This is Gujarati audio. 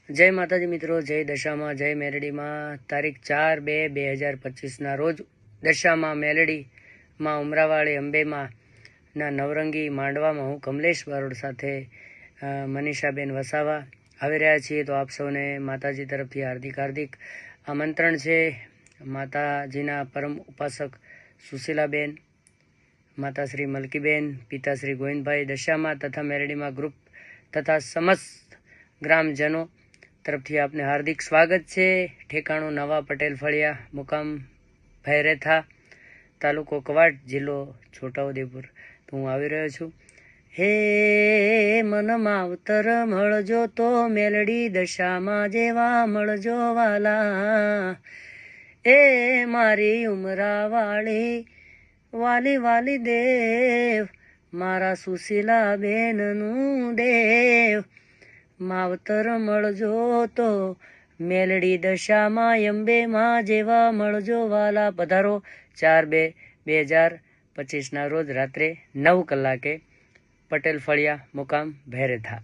જય માતાજી મિત્રો, જય દશામાં, જય મેલડીમાં। તારીખ 4/2/2025 રોજ દશામાં મેલડીમાં ઉમરાવાળી અંબેમાં ના નવરંગી માંડવામાં હું કમલેશ બારોડ સાથે મનીષાબેન વસાવા આવી રહ્યા છીએ। તો આપ સૌને માતાજી તરફથી હાર્દિક આમંત્રણ છે। માતાજીના પરમ ઉપાસક સુશીલાબેન, માતાશ્રી મલકીબેન, પિતાશ્રી ગોવિંદભાઈ દશામાં તથા મેલડીમાં ગ્રુપ તથા સમસ્ત ગ્રામજનો તરફથી આપને હાર્દિક સ્વાગત છે। ઠેકાણું નવા પટેલ ફળિયા, મુકામ ભૈરેથા, તાલુકો કવાંટ, જિલ્લો છોટાઉદેપુર। તો હું આવી રહ્યો છું। હે મન માવતર મળજો તો મેલડી દશામાં જેવા મળજો વાલા, એ મારી ઉમરાવાળી વાલી વાલી દેવ, મારા સુશીલા બેનનું દેવ, માવતર મળજો તો મેલડી દશામાં અંબેમાં જેવા મળજો વાલા। પધારો 4/2/2025 રોજ રાત્રે 9 કલાકે પટેલ ફળિયા, મુકામ ભૈરેથા।